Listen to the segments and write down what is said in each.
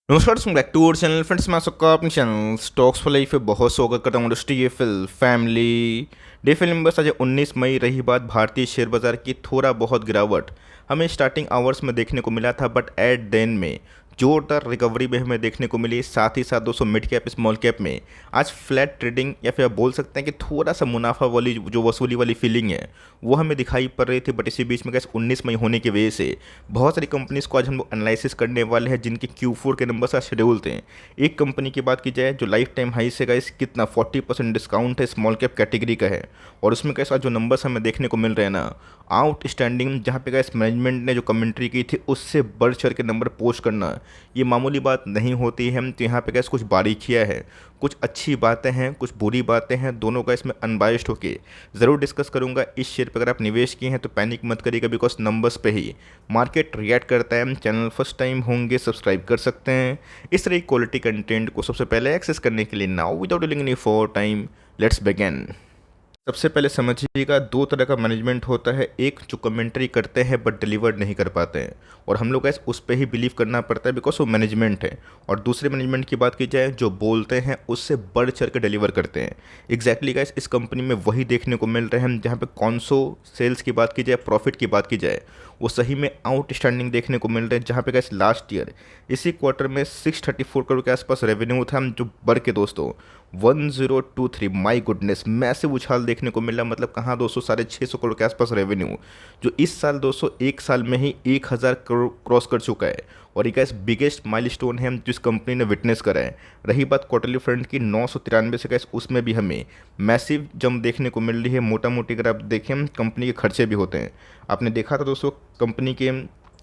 नमस्कार दोस्तों, back to our channel. Friends, मैं सबका अपने चैनल स्टॉक्स फॉर लाइफ पे बहुत स्वागत करता हूँ। दोस्तों, ये फिल फैमिली डे फिल नंबर्स आज 19 मई रही बात भारतीय शेयर बाजार की थोड़ा बहुत गिरावट हमें स्टार्टिंग आवर्स में देखने को मिला था, बट एट देन में जोरदार रिकवरी में हमें देखने को मिली। साथ ही साथ दोस्तों मिड कैप स्मॉल कैप में आज फ्लैट ट्रेडिंग या फिर आप बोल सकते हैं कि थोड़ा सा मुनाफा वाली जो वसूली वाली फीलिंग है वो हमें दिखाई पड़ रही थी। बट इसी बीच में कैसे 19 मई होने की वजह से बहुत सारी कंपनीज को आज हम लोग एनालिसिस करने वाले हैं जिनके Q4 के नंबर आज शेड्यूल थे। एक कंपनी की बात की जाए जो लाइफ टाइम हाई से गाइस कितना 40% डिस्काउंट है, स्मॉल कैप कैटेगरी का है, और उसमें कैसा जो नंबर्स हमें देखने को मिल रहे हैं ना आउटस्टैंडिंग, जहाँ पे गाइस मैनेजमेंट ने जो कमेंट्री की थी उससे बढ़ चढ़ के नंबर पोस्ट करना ये मामूली बात नहीं होती है। तो यहाँ पे गैस कुछ बारीकियाँ है, कुछ अच्छी बातें हैं, कुछ बुरी बातें हैं, दोनों का इसमें अनबायस्ड होके ज़रूर डिस्कस करूँगा। इस शेयर पर अगर आप निवेश किए हैं तो पैनिक मत करिएगा, बिकॉज नंबर्स पे ही मार्केट रिएक्ट करता है। चैनल फर्स्ट टाइम होंगे सब्सक्राइब कर सकते हैं इस तरह की क्वालिटी कंटेंट को सबसे पहले एक्सेस करने के लिए। Now without dealing any for time, let's begin. सबसे पहले समझिएगा, दो तरह का मैनेजमेंट होता है। एक जो कमेंट्री करते हैं बट डिलीवर नहीं कर पाते हैं, और हम लोग गैस उस पर ही बिलीव करना पड़ता है बिकॉज वो मैनेजमेंट है। और दूसरे मैनेजमेंट की बात की जाए जो बोलते हैं उससे बढ़ चढ़ के डिलीवर करते हैं। एग्जैक्टली गैस इस कंपनी में वही देखने को मिल रहे हैं। जहाँ पे कॉन्सो सेल्स की बात की जाए, प्रॉफिट की बात की जाए, वो सही में आउटस्टैंडिंग देखने को मिल रहे हैं। जहाँ पे गैस लास्ट ईयर इसी क्वार्टर में 634 करोड़ के आसपास रेवेन्यू था, जो बढ़ के दोस्तों 1023, माई गुडनेस, मैसिव उछाल देखने को मिला। मतलब कहाँ दोस्तों 650 करोड़ के आसपास रेवेन्यू, जो इस साल दोस्तों एक साल में ही 1000 करोड़ क्रॉस कर चुका है। और एक बिगेस्ट माइलस्टोन है जिस कंपनी ने विटनेस करा है। रही बात क्वार्टरली फ्रंट की 993 से गैस, उसमें भी हमें मैसिव जंप देखने को मिल रही है। मोटा मोटी अगर आप देखें कंपनी के खर्चे भी होते हैं। आपने देखा था दोस्तों कंपनी के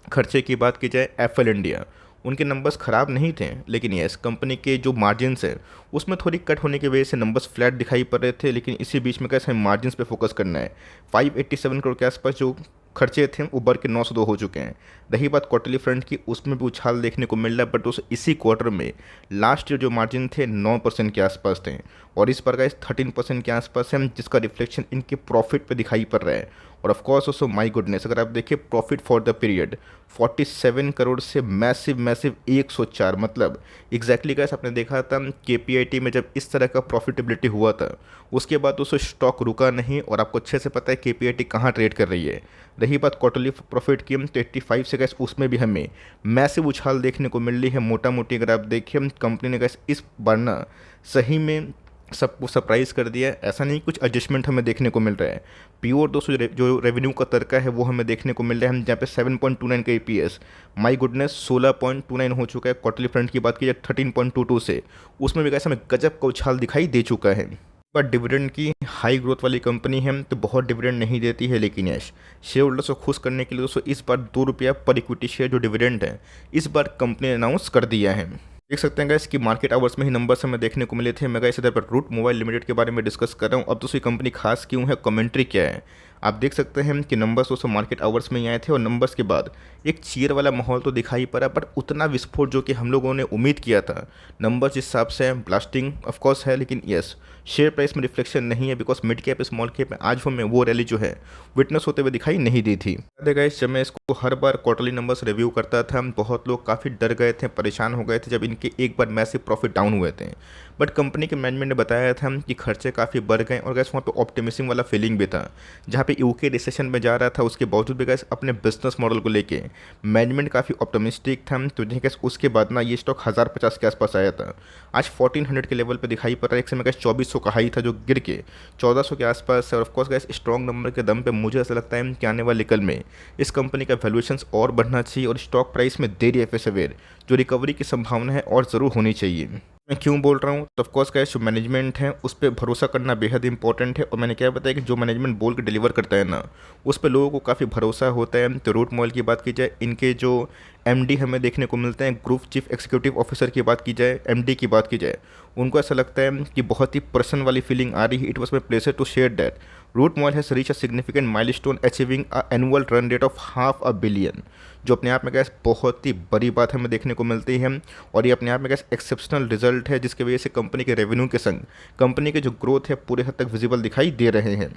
खर्चे की बात की जाए, एफएल इंडिया, उनके नंबर्स ख़राब नहीं थे, लेकिन यस कंपनी के जो मार्जिन्स है उसमें थोड़ी कट होने की वजह से नंबर्स फ्लैट दिखाई पड़ रहे थे। लेकिन इसी बीच में कैसे हमें मार्जिन्स पे फोकस करना है। 587 करोड़ के आसपास जो खर्चे थे वो बढ़ के 902 हो चुके हैं। रही बात क्वार्टरली फ्रंट की, उसमें भी उछाल देखने को मिल रहा है, बट उस इसी क्वार्टर में लास्ट ईयर जो मार्जिन थे 9% के आसपास थे, और इस पर का 13% के आसपास है, जिसका रिफ्लेक्शन इनके प्रॉफिट पे दिखाई पड़ रहा है। और of course also my goodness, अगर आप देखिए profit for the period 47 crore से मैसिव मैसिव 104, मतलब एग्जैक्टली गाइस आपने देखा था केपीआईटी में जब इस तरह का प्रॉफिटेबिलिटी हुआ था उसके बाद दोस्तों स्टॉक रुका नहीं, और आपको अच्छे से पता है केपीआईटी कहाँ ट्रेड कर रही है। रही बात क्वार्टरली प्रॉफिट की, तो 85 से गैस उसमें भी हमें मैसिव उछाल देखने को मिल रही है। मोटा मोटी अगर आप देखिए कंपनी ने गैस इस बार ना सही में सबको सरप्राइज़ कर दिया है। ऐसा नहीं, कुछ एडजस्टमेंट हमें देखने को मिल रहा है। प्योर दोस्तों जो रेवेन्यू का तड़का है वो हमें देखने को मिल रहा है। हम जहाँ पे 7.29 का ईपीएस, माई गुडनेस 16.29 हो चुका है। क्वार्टरली फ्रंट की बात की जाए 13.22 से, उसमें भी कैसे हमें गजब का उछाल दिखाई दे चुका है। बट डिविडेंड की हाई ग्रोथ वाली कंपनी है तो बहुत डिविडेंड नहीं देती है, लेकिन यश शेयर होल्डर्स को खुश करने के लिए दोस्तों इस बार ₹2 पर इक्विटी शेयर जो डिविडेंड है इस बार कंपनी ने अनाउंस कर दिया है। देख सकते हैं गाइस कि मार्केट आवर्स में ही नंबर्स हमें देखने को मिले थे। मैं गाइस इधर पर रूट मोबाइल लिमिटेड के बारे में डिस्कस कर रहा हूँ। अब दोस्तों ये कंपनी खास क्यों है, कमेंट्री क्या है, आप देख सकते हैं कि नंबर्स दोस्तों मार्केट आवर्स में ही आए थे, और नंबर्स के बाद एक चीयर वाला माहौल तो दिखाई पड़ा, बट उतना विस्फोट जो कि हम लोगों ने उम्मीद किया था नंबर्स जिस हिसाब से ब्लास्टिंग ऑफकोर्स है, लेकिन यस शेयर प्राइस में रिफ्लेक्शन नहीं है, because mid cap small cap में आज हमें वो रैली जो है विटनेस होते हुए दिखाई नहीं दी थी। गाइस जब मैं इसको हर बार क्वार्टरली नंबर्स रिव्यू करता था बहुत लोग काफ़ी डर गए थे, परेशान हो गए थे जब इनके एक बार मैसिव प्रॉफिट डाउन हुए थे। बट कंपनी के मैनेजमेंट ने बताया था कि खर्चे काफ़ी बढ़ गए, और गैस वहाँ पे ऑप्टिमिज्म वाला फीलिंग भी था। जहाँ पे यूके रिसेशन में जा रहा था उसके बावजूद भी गैस अपने बिजनेस मॉडल को लेके मैनेजमेंट काफ़ी ऑप्टिमिस्टिक था। तो गैस उसके बाद ना ये स्टॉक 1050 के आसपास आया था, आज 1400 के लेवल पे दिखाई पड़ रहा है। एक समय गैस 2400 का हाई था जो गिर के 1400 के आसपास है। और ऑफकोर्स गैस स्ट्रॉन्ग नंबर के दम पे मुझे ऐसा लगता है कि आने वाले कल में इस कंपनी का वैल्यूएशंस और बढ़ना चाहिए, और स्टॉक प्राइस में देरी या फिर सवेर जो रिकवरी की संभावना है और ज़रूर होनी चाहिए। मैं क्यों बोल रहा हूँ, तो ऑफकोर्स का जो मैनेजमेंट है उस पर भरोसा करना बेहद इंपॉर्टेंट है। और मैंने क्या बताया कि जो मैनेजमेंट बोल के डिलीवर करता है ना उस पर लोगों को काफ़ी भरोसा होता है। तो रूट मोबाइल की बात की जाए, इनके जो एमडी हमें देखने को मिलते हैं, ग्रुप चीफ एग्जीक्यूटिव ऑफिसर की बात की जाए, एमडी की बात की जाए, उनको ऐसा लगता है कि बहुत ही पर्सन वाली फीलिंग आ रही है। It was my pleasure to share that Route Mobile has reach a significant milestone achieving a annual run rate of $500 million, जो अपने आप में गैस बहुत ही बड़ी बात हमें देखने को मिलती है। और ये अपने आप में गैस एक्सेप्शनल रिजल्ट है, जिसकी वजह से कंपनी के रेवेन्यू के संग कंपनी के जो ग्रोथ है पूरे हद तक विजिबल दिखाई दे रहे हैं।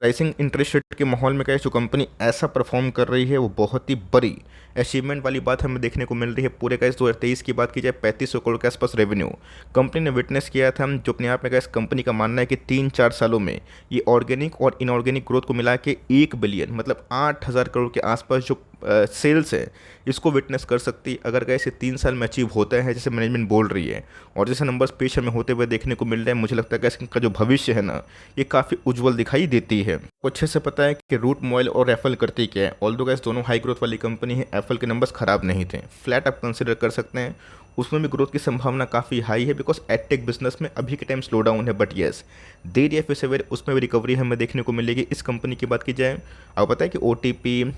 राइसिंग इंटरेस्ट रेट के माहौल में क्या है, जो कंपनी ऐसा परफॉर्म कर रही है वो बहुत ही बड़ी अचीवमेंट वाली बात हमें देखने को मिल रही है। पूरे का इस 2023 की बात की जाए 3500 करोड़ के आसपास रेवेन्यू कंपनी ने विटनेस किया था, जो अपने आप में इस कंपनी का मानना है कि 3-4 सालों में ये ऑर्गेनिक और इनऑर्गेनिक ग्रोथ को मिला के 1 बिलियन मतलब 8000 करोड़ के आसपास जो सेल्स है इसको विटनेस कर सकती। अगर कैसे 3 साल में अचीव होता है जैसे मैनेजमेंट बोल रही है और जैसे नंबर्स पेश हमें होते हुए देखने को मिल रहे हैं, मुझे लगता है कि इसका जो भविष्य है ना ये काफ़ी उज्जवल दिखाई देती है। आपको अच्छे से पता है कि रूट मोबाइल और एप्पल करती क्या है। ऑल्दो गैस दोनों हाई ग्रोथ वाली कंपनी है, एप्पल के नंबर्स खराब नहीं थे, फ्लैट आप कंसिडर कर सकते हैं, उसमें भी ग्रोथ की संभावना काफ़ी हाई है बिकॉज एडटेक बिजनेस में अभी के टाइम स्लो डाउन है, बट येस देर या फिर सवेर उसमें भी रिकवरी हमें देखने को मिलेगी। इस कंपनी की बात की जाए, आपको पता है कि OTP,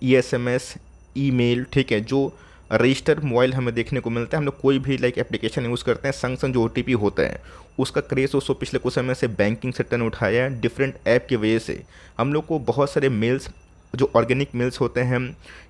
ESMS, ईमेल, ठीक है, जो रजिस्टर मोबाइल हमें देखने को मिलता है, हम लोग कोई भी लाइक एप्लीकेशन यूज़ करते हैं, संग संग जो OTP होता है उसका क्रेज उसको पिछले कुछ समय से बैंकिंग से टर्न उठाया है। डिफरेंट ऐप की वजह से हम लोग को बहुत सारे मेल्स जो ऑर्गेनिक मेल्स होते हैं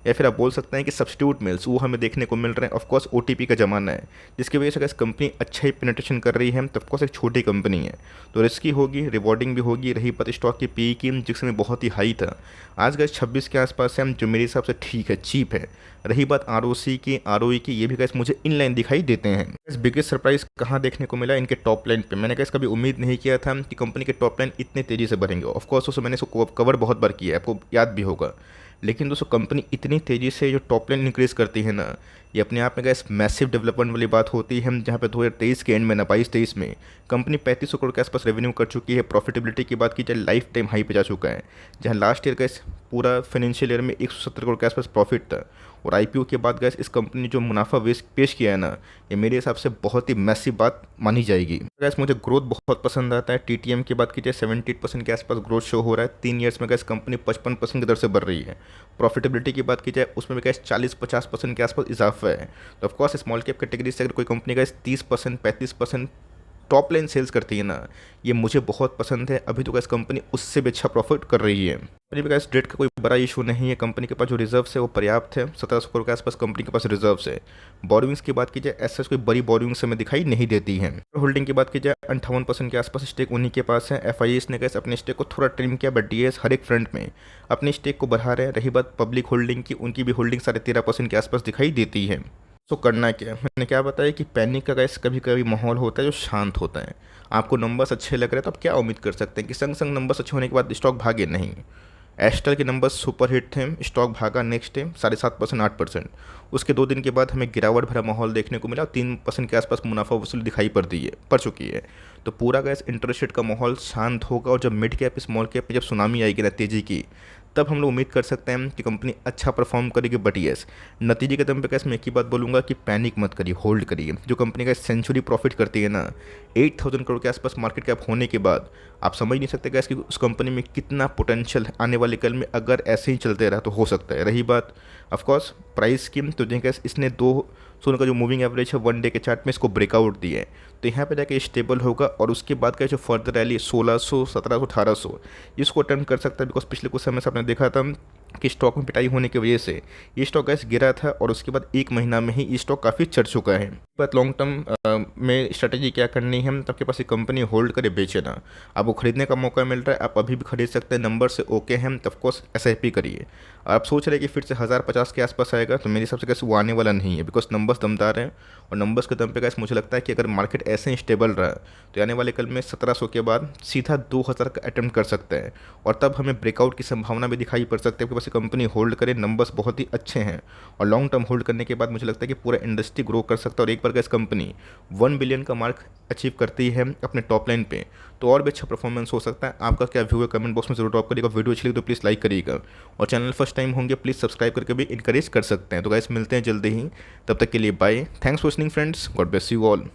या फिर आप बोल सकते हैं कि सब्स्टिट्यूट मेल्स वो हमें देखने को मिल रहे हैं। ऑफकोर्स OTP का ज़माना है जिसकी वजह से अगर कंपनी अच्छा ही पेनिट्रेशन कर रही है तो ऑफकोर्स एक छोटी कंपनी है तो रिस्की होगी, रिवॉर्डिंग भी होगी। रही बात स्टॉक की PE की जिस समय बहुत ही हाई था, आज गैस 26 के आसपास है, जो मेरे हिसाब से ठीक है, चीप है। रही बात ROC की, ROE की, ये भी गैस मुझे इनलाइन दिखाई देते हैं। इस बिगेस्ट सरप्राइज कहाँ देखने को मिला, इनके टॉप लाइन पे। मैंने गैस कभी उम्मीद नहीं किया था कि कंपनी के टॉप लाइन इतने तेज़ी से बढ़ेंगे। ऑफकोर्स उसको मैंने इसको कवर बहुत बार किया है, आपको याद भी होगा, लेकिन दोस्तों कंपनी इतनी तेज़ी से जो टॉप लाइन इंक्रीज़ करती है ना, ये अपने आप में गैस मैसिव डेवलपमेंट वाली बात होती है। जहाँ पे 2023 के एंड में ना 22-23 में कंपनी 3500 करोड़ के आसपास रेवेन्यू कर चुकी है। प्रॉफिटेबिलिटी की बात की जाए लाइफ टाइम हाई पे जा चुका है, जहाँ लास्ट ईयर गैस पूरा फाइनेंशियल ईयर में 170 करोड़ के आसपास प्रॉफिट था। और IPO के बाद गैस इस कंपनी ने जो मुनाफा पेश किया है ना, ये मेरे हिसाब से बहुत ही मैसिव बात मानी जाएगी। गैस मुझे ग्रोथ बहुत पसंद आता है। TTM की बात की जाए 78% के आसपास ग्रोथ शो हो रहा है। 3 ईयर्स में गैस कंपनी 55% की दर से बढ़ रही है। प्रॉफिटेबिलिटी की बात की जाए उसमें भी गैस 40-50% के आसपास इजाफा है। तो ऑफकोर्स स्मॉल कैप कैटेगरी से अगर कोई कंपनी गैस 30% 35% टॉप लाइन सेल्स करती है ना, ये मुझे बहुत पसंद है। अभी तो गैस कंपनी उससे भी अच्छा प्रॉफिट कर रही है। अभी गैस डेट का कोई बड़ा इशू नहीं है, कंपनी के पास जो रिजर्व्स है वो पर्याप्त है। 1700 करोड़ के आसपास कंपनी के पास रिजर्व्स है। बोरिंग्स की बात की जाए ऐसा कोई बड़ी बोरिंग्स हमें दिखाई नहीं देती है। होल्डिंग की बात की जाए 58% के आसपास स्टेक उन्हीं के पास है। FIS ने गैस अपने स्टेक को थोड़ा ट्रिम किया, बट DS हर एक फ्रंट में अपने स्टेक को बढ़ा रहे हैं। रही बात पब्लिक होल्डिंग की, उनकी भी होल्डिंग 13.5% के आसपास दिखाई देती है। तो करना क्या है, मैंने क्या बताया कि पैनिक का गैस कभी कभी माहौल होता है जो शांत होता है। आपको नंबर्स अच्छे लग रहे हैं तो आप क्या उम्मीद कर सकते हैं कि संग संग नंबर्स अच्छे होने के बाद स्टॉक भागे? नहीं। एस्ट्रल के नंबर्स सुपर हिट थे, स्टॉक भागा नेक्स्ट डे 7.5% 8%। उसके 2 दिन के बाद हमें गिरावट भरा माहौल देखने को मिला और 3% के आसपास मुनाफा वसूली दिखाई पड़ चुकी है। तो पूरा गैस इंटरेस्ट रेट का माहौल शांत होगा और जब मिड कैप स्मॉल कैप में जब सुनामी आएगी ना तेज़ी की, तब हम लोग उम्मीद कर सकते हैं कि कंपनी अच्छा परफॉर्म करेगी। बट येस नतीजे के दम पे कैसे मैं एक ही बात बोलूँगा कि पैनिक मत करिए, होल्ड करिए। जो कंपनी का सेंचुरी प्रॉफिट करती है ना 8000 करोड़ के आसपास मार्केट कैप होने के बाद, आप समझ नहीं सकते गैस कि उस कंपनी में कितना पोटेंशियल आने वाले कल में अगर ऐसे ही चलते रहा तो हो सकता है। रही बात ऑफकोर्स प्राइस की, तो देखिए इसने 200 का जो मूविंग एवरेज है 1 डे के चार्ट में इसको ब्रेकआउट दिया है, तो यहाँ पे जाके स्टेबल होगा और उसके बाद का जो फर्दर रैली 1600 1700 1800 इसको अटेम्प्ट कर सकता है। बिकॉज पिछले कुछ समय से आपने देखा था कि स्टॉक में पिटाई होने की वजह से ये स्टॉक गैस गिरा था और उसके बाद 1 महीना में ही ये स्टॉक काफ़ी चढ़ चुका है। बात लॉन्ग टर्म में स्ट्रेटेजी क्या करनी है, तो आपके पास ये कंपनी होल्ड करे, बेचे ना। आपको खरीदने का मौका मिल रहा है, आप अभी भी खरीद सकते हैं, नंबर से ओके हैं तो ऑफकोर्स SIP करिए। आप सोच रहे हैं कि फिर से 1050 के आसपास आएगा, तो मेरे हिसाब से कैसे वो आने वाला नहीं है, बिकॉज नंबर्स दमदार हैं और नंबर्स के दम पे कैसे मुझे लगता है कि अगर मार्केट ऐसे ही स्टेबल रहा तो आने वाले कल में 1700 के बाद सीधा 2000 का अटेम्प्ट कर सकते हैं और तब हमें ब्रेकआउट की संभावना भी दिखाई पड़ सकती है। आपके पास कंपनी होल्ड करे, नंबर्स बहुत ही अच्छे हैं और लॉन्ग टर्म होल्ड करने के बाद मुझे लगता है कि पूरा इंडस्ट्री ग्रो कर सकता है। और एक बार इस कंपनी 1 बिलियन का मार्क अचीव करती है अपने टॉप लाइन पे, तो और भी अच्छा परफॉर्मेंस हो सकता है। आपका क्या व्यू है कमेंट बॉक्स में जरूर ड्रॉप करिएगा। वीडियो अच्छी लगी तो प्लीज़ लाइक करिएगा और चैनल फर्स्ट टाइम होंगे प्लीज़ सब्सक्राइब करके भी इनकरेज कर सकते हैं। तो गाइस मिलते हैं जल्दी ही, तब तक के लिए bye. Thanks for listening friends, God bless you all.